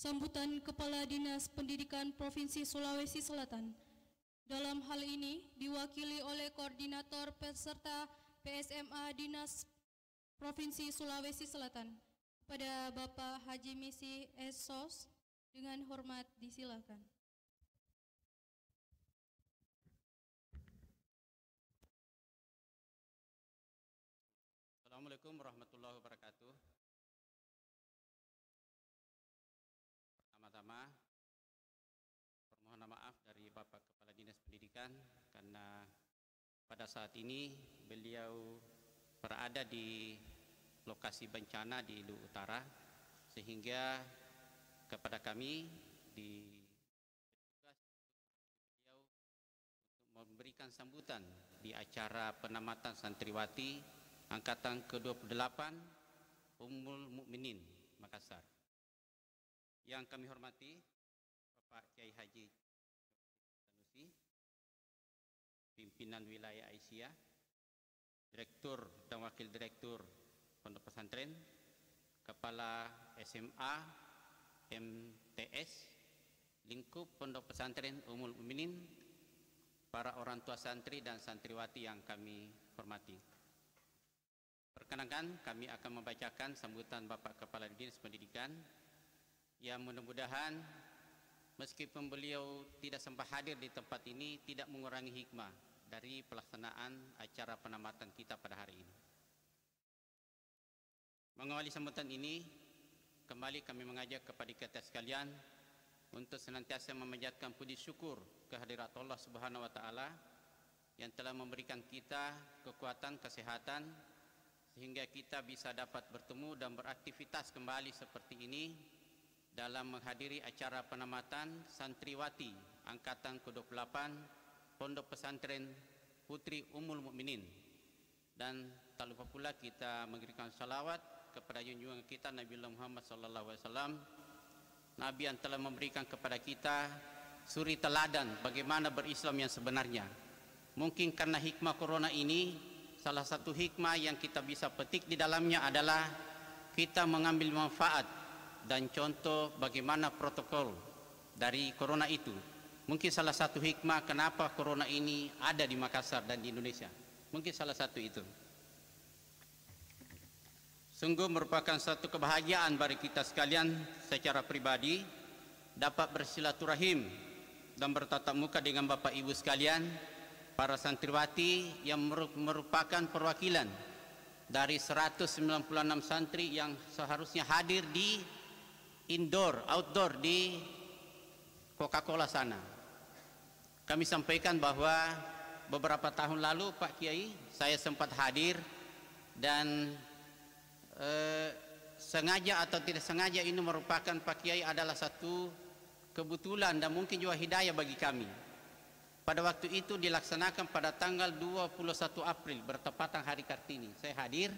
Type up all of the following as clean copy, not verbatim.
sambutan Kepala Dinas Pendidikan Provinsi Sulawesi Selatan. Dalam hal ini diwakili oleh Koordinator Peserta PSMA Dinas Provinsi Sulawesi Selatan. Pada Bapak Haji Misi Esos, dengan hormat disilakan. Assalamualaikum warahmatullahi wabarakatuh. Pertama-tama, permohonan maaf dari Bapak Kepala Dinas Pendidikan karena pada saat ini beliau berada di lokasi bencana di Luwu Utara, sehingga kepada kami ditugas beliau untuk memberikan sambutan di acara penamatan santriwati Angkatan ke-28 Ummul Mukminin Makassar. Yang kami hormati Bapak Kiai Haji Sanusi, Pimpinan Wilayah Aisyah, Direktur dan Wakil Direktur Pondok Pesantren, Kepala SMA, MTS, Lingkup Pondok Pesantren Ummul Mukminin, para orang tua santri dan santriwati yang kami hormati. Perkenankan kami akan membacakan sambutan Bapak Kepala Dinas Pendidikan yang mudah-mudahan meskipun beliau tidak sempat hadir di tempat ini tidak mengurangi hikmah dari pelaksanaan acara penamatan kita pada hari ini. Mengawali sambutan ini, kembali kami mengajak kepada kita sekalian untuk senantiasa memanjatkan puji syukur kehadirat Allah Subhanahu wa taala yang telah memberikan kita kekuatan, kesehatan sehingga kita bisa dapat bertemu dan beraktivitas kembali seperti ini dalam menghadiri acara penamatan santriwati Angkatan ke-28 Pondok Pesantren Putri Ummul Mukminin. Dan tak lupa pula kita mengirimkan salawat kepada junjungan kita Nabi Muhammad SAW, Nabi yang telah memberikan kepada kita suri teladan bagaimana berislam yang sebenarnya. Mungkin karena hikmah corona ini, salah satu hikmah yang kita bisa petik di dalamnya adalah kita mengambil manfaat dan contoh bagaimana protokol dari corona itu. Mungkin salah satu hikmah kenapa corona ini ada di Makassar dan di Indonesia. Mungkin salah satu itu. Sungguh merupakan satu kebahagiaan bagi kita sekalian secara pribadi dapat bersilaturahim dan bertatap muka dengan Bapak Ibu sekalian, para santriwati yang merupakan perwakilan dari 196 santri yang seharusnya hadir di indoor, outdoor di Coca-Cola sana. Kami sampaikan bahwa beberapa tahun lalu Pak Kiai saya sempat hadir dan sengaja atau tidak sengaja ini merupakan Pak Kiai adalah satu kebetulan dan mungkin juga hidayah bagi kami. Pada waktu itu dilaksanakan pada tanggal 21 April bertepatan Hari Kartini. Saya hadir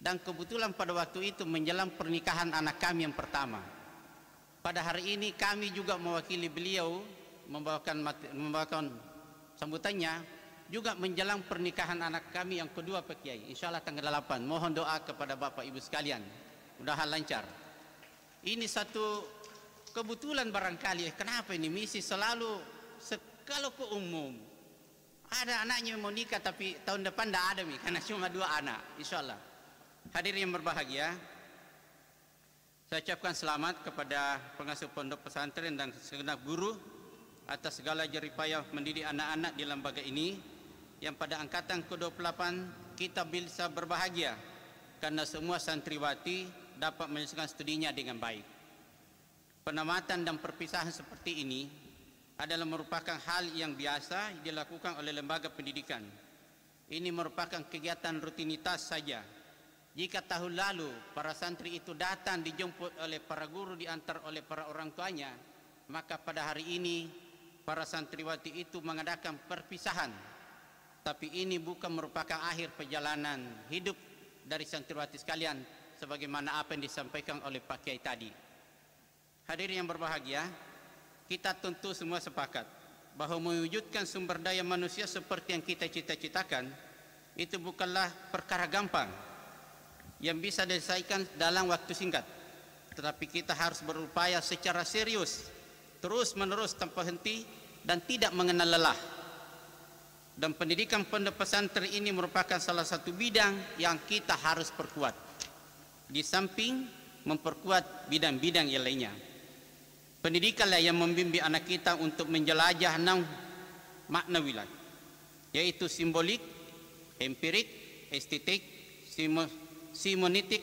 dan kebetulan pada waktu itu menjelang pernikahan anak kami yang pertama. Pada hari ini kami juga mewakili beliau membawakan sambutannya juga menjelang pernikahan anak kami yang kedua Pak Kiai. Insyaallah tanggal 8. Mohon doa kepada Bapak Ibu sekalian. Mudah-mudahan lancar. Ini satu kebetulan barangkali. Kenapa ini misi selalu kalau ke umum ada anaknya mau nikah tapi tahun depan tidak ada nih karena cuma 2 anak. Insyaallah. Hadirin yang berbahagia, saya ucapkan selamat kepada pengasuh pondok pesantren dan segenap guru atas segala jeripayah mendidik anak-anak di lembaga ini, yang pada angkatan ke-28 kita bisa berbahagia karena semua santriwati dapat menyelesaikan studinya dengan baik. Penamatan dan perpisahan seperti ini adalah merupakan hal yang biasa dilakukan oleh lembaga pendidikan. Ini merupakan kegiatan rutinitas saja. Jika tahun lalu para santri itu datang dijemput oleh para guru, diantar oleh para orang tuanya, maka pada hari ini para santriwati itu mengadakan perpisahan. Tapi ini bukan merupakan akhir perjalanan hidup dari santriwati sekalian, sebagaimana apa yang disampaikan oleh Pak Kiai tadi. Hadirin yang berbahagia, kita tentu semua sepakat bahwa mewujudkan sumber daya manusia seperti yang kita cita-citakan itu bukanlah perkara gampang yang bisa diselesaikan dalam waktu singkat. tetapi kita harus berupaya secara serius, terus-menerus tanpa henti dan tidak mengenal lelah. Dan pendidikan pondok pesantren ini merupakan salah satu bidang yang kita harus perkuat, di samping memperkuat bidang-bidang yang lainnya. Pendidikanlah yang membimbing anak kita untuk menjelajah 6 makna wilayah, yaitu simbolik, empirik, estetik, simonetik,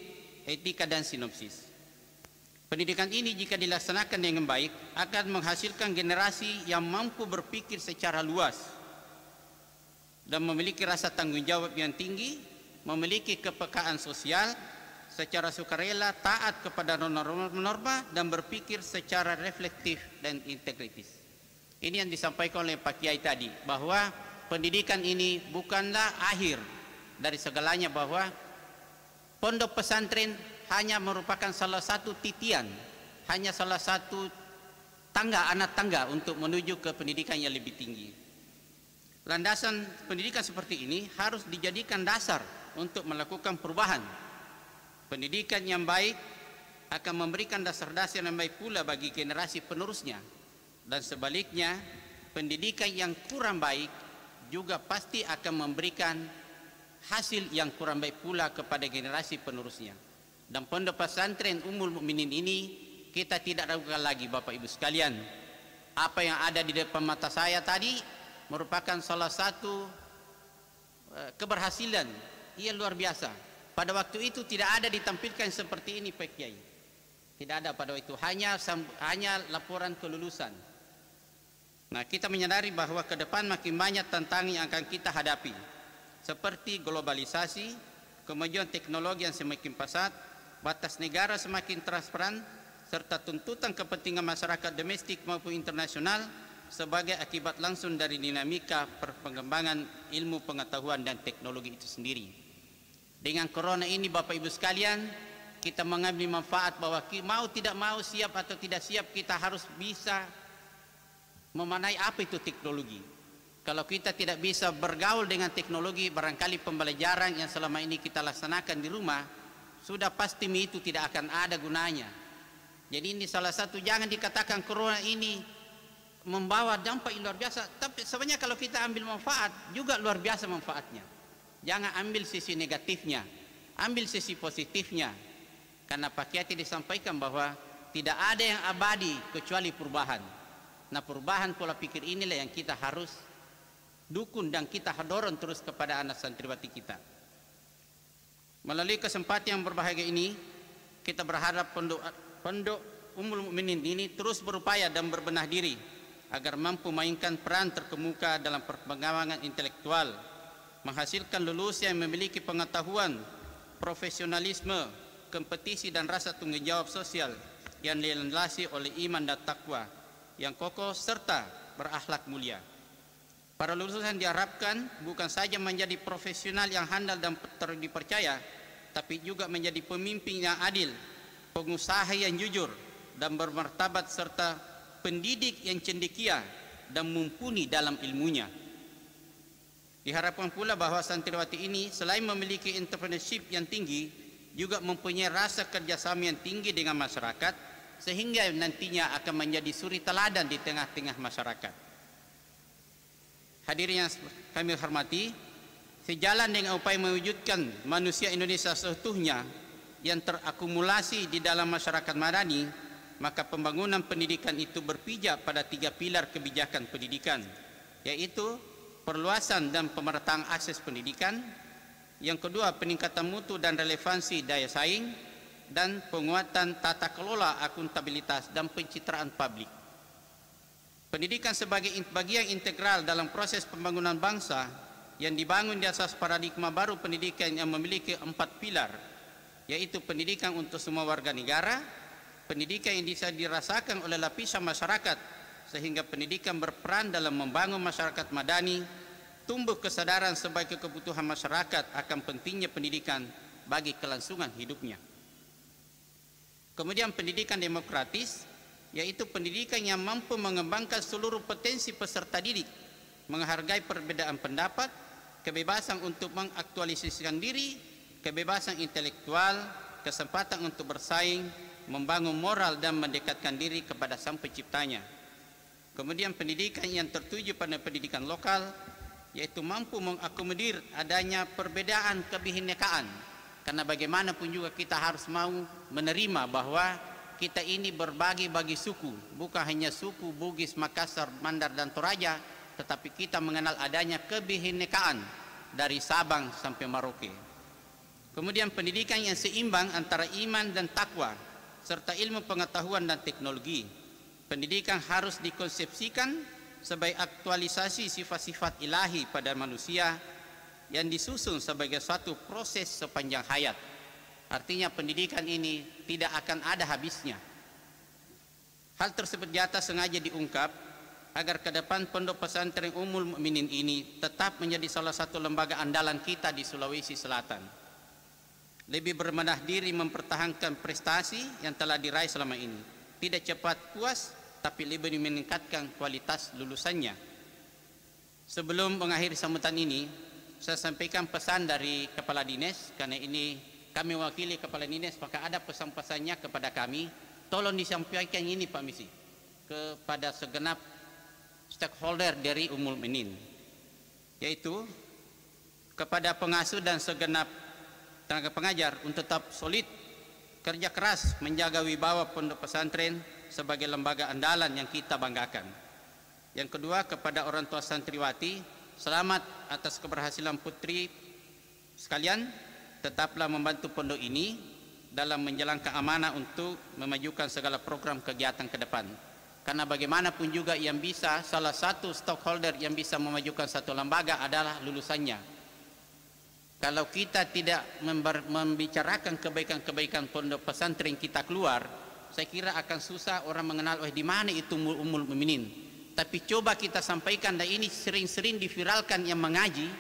etika, dan sinopsis. Pendidikan ini jika dilaksanakan dengan baik akan menghasilkan generasi yang mampu berpikir secara luas dan memiliki rasa tanggung jawab yang tinggi, memiliki kepekaan sosial, secara sukarela, taat kepada norma-norma, dan berpikir secara reflektif dan integritas. Ini yang disampaikan oleh Pak Kiai tadi, bahwa pendidikan ini bukanlah akhir dari segalanya, bahwa pondok pesantren hanya merupakan salah satu titian, hanya salah satu tangga, anak tangga untuk menuju ke pendidikan yang lebih tinggi. Landasan pendidikan seperti ini harus dijadikan dasar untuk melakukan perubahan. Pendidikan yang baik akan memberikan dasar-dasar yang baik pula bagi generasi penerusnya. Dan sebaliknya, pendidikan yang kurang baik juga pasti akan memberikan hasil yang kurang baik pula kepada generasi penerusnya. Dan pondok pesantren Ummul Mukminin ini kita tidak ragukan lagi, Bapak Ibu sekalian. Apa yang ada di depan mata saya tadi merupakan salah satu keberhasilan yang luar biasa. Pada waktu itu tidak ada ditampilkan seperti ini, Pak Kiai. Tidak ada pada waktu itu, hanya laporan kelulusan. Nah, kita menyadari bahwa ke depan makin banyak tantangan yang akan kita hadapi, seperti globalisasi, kemajuan teknologi yang semakin pesat, batas negara semakin transparan, serta tuntutan kepentingan masyarakat domestik maupun internasional sebagai akibat langsung dari dinamika perkembangan ilmu pengetahuan dan teknologi itu sendiri. Dengan corona ini, Bapak Ibu sekalian, kita mengambil manfaat bahwa mau tidak mau, siap atau tidak siap, kita harus bisa memanai apa itu teknologi. Kalau kita tidak bisa bergaul dengan teknologi, barangkali pembelajaran yang selama ini kita laksanakan di rumah, sudah pasti itu tidak akan ada gunanya. Jadi ini salah satu, jangan dikatakan corona ini membawa dampak yang luar biasa, tapi sebenarnya kalau kita ambil manfaat, juga luar biasa manfaatnya. Jangan ambil sisi negatifnya, ambil sisi positifnya. Karena Pak Kiai disampaikan bahwa tidak ada yang abadi kecuali perubahan. Nah, perubahan pola pikir inilah yang kita harus dukung dan kita dorong terus kepada anak santriwati kita. Melalui kesempatan yang berbahagia ini, kita berharap pondok Ummul Mukminin ini terus berupaya dan berbenah diri agar mampu mainkan peran terkemuka dalam perkembangan intelektual, menghasilkan lulusan yang memiliki pengetahuan, profesionalisme, kompetisi, dan rasa tanggung jawab sosial yang dilandasi oleh iman dan takwa yang kokoh serta berakhlak mulia. Para lulusan diharapkan bukan saja menjadi profesional yang handal dan dipercaya, tapi juga menjadi pemimpin yang adil, pengusaha yang jujur dan bermartabat, serta pendidik yang cendekia dan mumpuni dalam ilmunya. Diharapkan pula bahwa santriwati ini selain memiliki entrepreneurship yang tinggi, juga mempunyai rasa kerjasama yang tinggi dengan masyarakat, sehingga nantinya akan menjadi suri teladan di tengah-tengah masyarakat. Hadirin yang kami hormati, sejalan dengan upaya mewujudkan manusia Indonesia seutuhnya yang terakumulasi di dalam masyarakat madani, maka pembangunan pendidikan itu berpijak pada 3 pilar kebijakan pendidikan, yaitu perluasan dan pemerataan akses pendidikan, yang kedua peningkatan mutu dan relevansi daya saing, dan penguatan tata kelola akuntabilitas dan pencitraan publik. Pendidikan sebagai bagian integral dalam proses pembangunan bangsa yang dibangun di atas paradigma baru pendidikan yang memiliki 4 pilar, yaitu pendidikan untuk semua warga negara, pendidikan yang bisa dirasakan oleh lapisan masyarakat sehingga pendidikan berperan dalam membangun masyarakat madani, tumbuh kesadaran sebagai kebutuhan masyarakat akan pentingnya pendidikan bagi kelangsungan hidupnya. Kemudian pendidikan demokratis, yaitu pendidikan yang mampu mengembangkan seluruh potensi peserta didik, menghargai perbedaan pendapat, kebebasan untuk mengaktualisasikan diri, kebebasan intelektual, kesempatan untuk bersaing, membangun moral dan mendekatkan diri kepada Sang Penciptanya. Kemudian pendidikan yang tertuju pada pendidikan lokal, yaitu mampu mengakomodir adanya perbedaan kebinekaan. Karena bagaimanapun juga kita harus mau menerima bahwa kita ini berbagi-bagi suku, bukan hanya suku Bugis, Makassar, Mandar, dan Toraja, tetapi kita mengenal adanya kebinekaan dari Sabang sampai Merauke. Kemudian pendidikan yang seimbang antara iman dan takwa, serta ilmu pengetahuan dan teknologi. Pendidikan harus dikonsepsikan sebagai aktualisasi sifat-sifat ilahi pada manusia yang disusun sebagai suatu proses sepanjang hayat. Artinya pendidikan ini tidak akan ada habisnya. Hal tersebut di atas sengaja diungkap agar ke depan Pondok Pesantren Ummul Mukminin ini tetap menjadi salah satu lembaga andalan kita di Sulawesi Selatan. Lebih berbenah diri mempertahankan prestasi yang telah diraih selama ini. Tidak cepat puas, tapi lebih meningkatkan kualitas lulusannya. Sebelum mengakhiri sambutan ini, saya sampaikan pesan dari Kepala Dinas, karena ini kami wakili Kepala Dinas, maka ada pesan-pesannya kepada kami. Tolong disampaikan ini Pak Misi, kepada segenap stakeholder dari Ummul Mukminin, yaitu kepada pengasuh dan segenap tenaga pengajar untuk tetap solid, kerja keras menjaga wibawa pondok pesantren sebagai lembaga andalan yang kita banggakan. Yang kedua, kepada orang tua santriwati, selamat atas keberhasilan putri sekalian, tetaplah membantu pondok ini dalam menjalankan amanah untuk memajukan segala program kegiatan ke depan. Karena bagaimanapun juga yang bisa, salah satu stakeholder yang bisa memajukan satu lembaga adalah lulusannya. Kalau kita tidak membicarakan kebaikan-kebaikan pondok pesantren kita keluar, saya kira akan susah orang mengenal, di mana itu Ummul Mukminin. Tapi coba kita sampaikan, dan ini sering-sering diviralkan yang mengaji,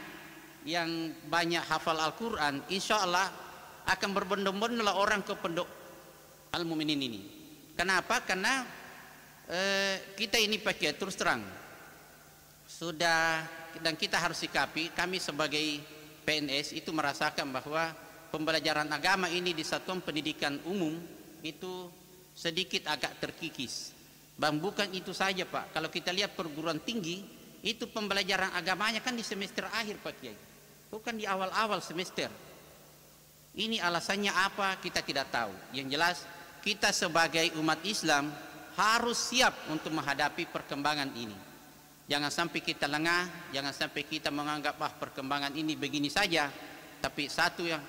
yang banyak hafal Al-Quran, insya Allah akan berbondong-bondong orang ke pondok Al-Mukminin ini. Kenapa? Karena kita ini pakai terus terang sudah, dan kita harus sikapi, kami sebagai PNS itu merasakan bahwa pembelajaran agama ini di satuan pendidikan umum itu sedikit agak terkikis. Bang, bukan itu saja Pak, kalau kita lihat perguruan tinggi itu pembelajaran agamanya kan di semester akhir Pak Kiai, bukan di awal-awal semester. Ini alasannya apa kita tidak tahu. Yang jelas kita sebagai umat Islam harus siap untuk menghadapi perkembangan ini. Jangan sampai kita lengah, jangan sampai kita menganggap perkembangan ini begini saja. Tapi satu yang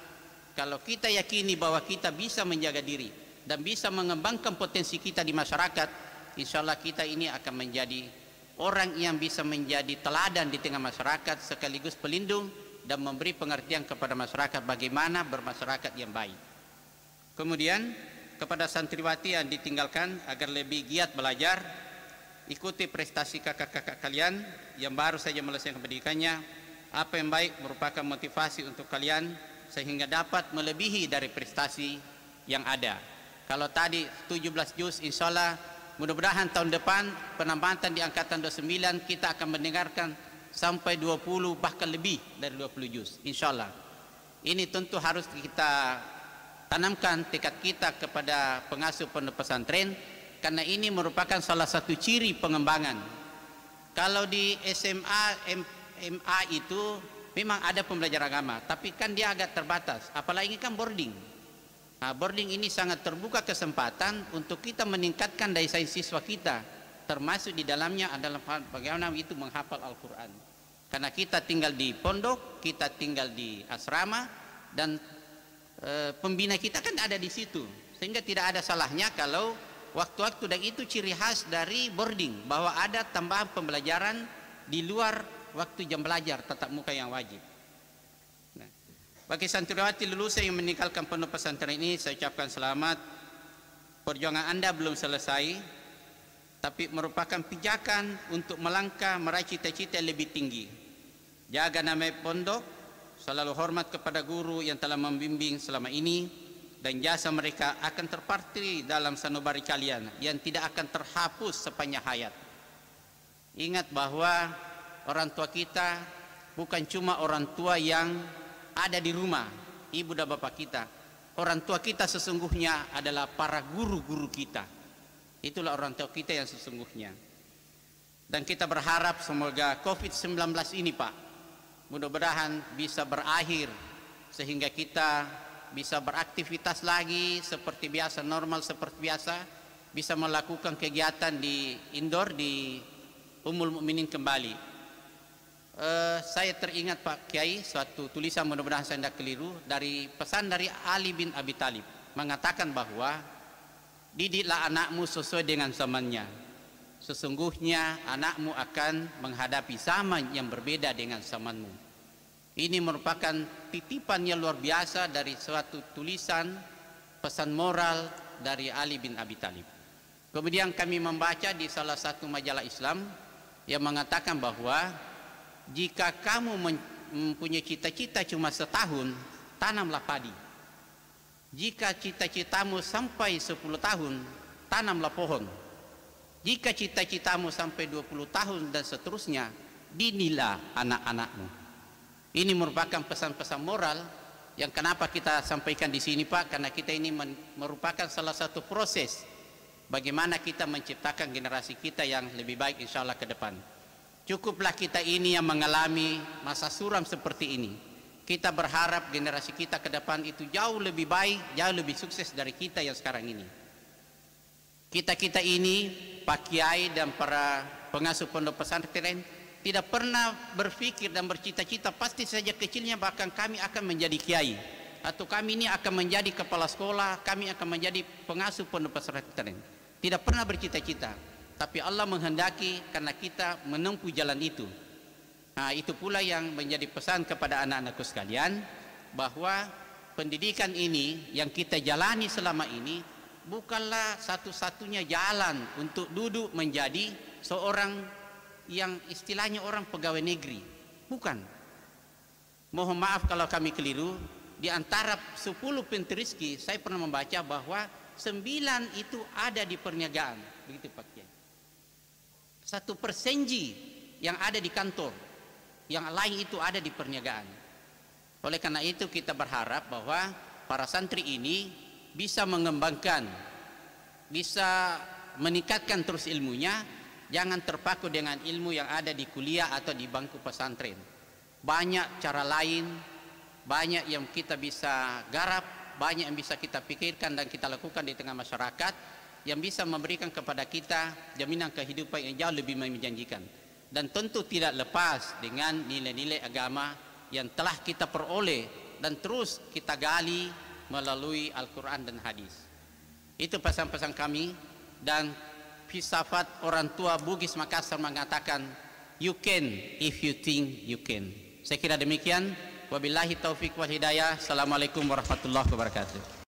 kalau kita yakini bahwa kita bisa menjaga diri dan bisa mengembangkan potensi kita di masyarakat, insya Allah kita ini akan menjadi orang yang bisa menjadi teladan di tengah masyarakat, sekaligus pelindung dan memberi pengertian kepada masyarakat bagaimana bermasyarakat yang baik. Kemudian kepada santriwati yang ditinggalkan agar lebih giat belajar, ikuti prestasi kakak-kakak kalian yang baru saja menyelesaikan pendidikannya. Apa yang baik merupakan motivasi untuk kalian sehingga dapat melebihi dari prestasi yang ada. Kalau tadi 17 juz, insya Allah mudah-mudahan tahun depan penambatan di angkatan 29 kita akan mendengarkan sampai 20 bahkan lebih dari 20 juz, insya Allah. Ini tentu harus kita tanamkan tekad kita kepada pengasuh pondok pesantren, karena ini merupakan salah satu ciri pengembangan. Kalau di SMA, MA itu memang ada pembelajaran agama, tapi kan dia agak terbatas, apalagi kan boarding. Nah, boarding ini sangat terbuka kesempatan untuk kita meningkatkan daya saing siswa kita, termasuk di dalamnya adalah bagaimana itu menghafal Al-Quran. Karena kita tinggal di pondok, kita tinggal di asrama, dan pembina kita kan ada di situ, sehingga tidak ada salahnya kalau waktu-waktu, dan itu ciri khas dari boarding, bahwa ada tambahan pembelajaran di luar waktu jam belajar tatap muka yang wajib. Nah, bagi santriwati lulusan yang meninggalkan pondok pesantren ini, saya ucapkan selamat. Perjuangan Anda belum selesai, tapi merupakan pijakan untuk melangkah meraih cita-cita yang lebih tinggi. Jaga nama pondok, selalu hormat kepada guru yang telah membimbing selama ini, dan jasa mereka akan terparti dalam sanubari kalian yang tidak akan terhapus sepanjang hayat. Ingat bahwa orang tua kita bukan cuma orang tua yang ada di rumah, ibu dan bapak kita. orang tua kita sesungguhnya adalah para guru-guru kita. Itulah orang tua kita yang sesungguhnya. Dan kita berharap semoga COVID-19 ini, Pak, mudah-mudahan bisa berakhir sehingga kita bisa beraktivitas lagi seperti biasa, normal seperti biasa, bisa melakukan kegiatan di indoor di Ummul Mukminin kembali. Saya teringat Pak Kiai suatu tulisan, mudah-mudahan saya tidak keliru, dari pesan dari Ali bin Abi Thalib mengatakan bahwa didiklah anakmu sesuai dengan zamannya. Sesungguhnya anakmu akan menghadapi zaman yang berbeda dengan zamanmu. Ini merupakan titipan yang luar biasa dari suatu tulisan pesan moral dari Ali bin Abi Thalib. Kemudian kami membaca di salah satu majalah Islam yang mengatakan bahwa jika kamu mempunyai cita-cita cuma setahun, tanamlah padi. Jika cita-citamu sampai 10 tahun, tanamlah pohon. Jika cita-citamu sampai 20 tahun dan seterusnya, didiklah anak-anakmu. Ini merupakan pesan-pesan moral yang kenapa kita sampaikan di sini, Pak, karena kita ini merupakan salah satu proses bagaimana kita menciptakan generasi kita yang lebih baik insya Allah ke depan. Cukuplah kita ini yang mengalami masa suram seperti ini. Kita berharap generasi kita ke depan itu jauh lebih baik, jauh lebih sukses dari kita yang sekarang ini. Kita ini, Pak Kiai dan para pengasuh pondok pesantren, tidak pernah berpikir dan bercita-cita pasti saja kecilnya bahkan kami akan menjadi kiai, atau kami ini akan menjadi kepala sekolah, kami akan menjadi pengasuh pondok pesantren. Tidak pernah bercita-cita. Tapi Allah menghendaki karena kita menempuh jalan itu. Nah, itu pula yang menjadi pesan kepada anak-anakku sekalian, bahwa pendidikan ini yang kita jalani selama ini bukanlah satu-satunya jalan untuk duduk menjadi seorang yang istilahnya orang pegawai negeri. Bukan. Mohon maaf kalau kami keliru. Di antara 10 pintu rezeki, saya pernah membaca bahwa 9 itu ada di perniagaan. Begitu Pak Kiai. 1 persenji yang ada di kantor, yang lain itu ada di perniagaan. Oleh karena itu kita berharap bahwa para santri ini bisa mengembangkan, bisa meningkatkan terus ilmunya, jangan terpaku dengan ilmu yang ada di kuliah atau di bangku pesantren. Banyak cara lain, banyak yang kita bisa garap, banyak yang bisa kita pikirkan dan kita lakukan di tengah masyarakat, yang bisa memberikan kepada kita jaminan kehidupan yang jauh lebih menjanjikan. Dan tentu tidak lepas dengan nilai-nilai agama yang telah kita peroleh dan terus kita gali melalui Al-Quran dan hadis. Itu pesan-pesan kami. Dan filsafat orang tua Bugis Makassar mengatakan, you can if you think you can. Saya kira demikian. Wabillahi taufiq wal hidayah. Assalamualaikum warahmatullahi wabarakatuh.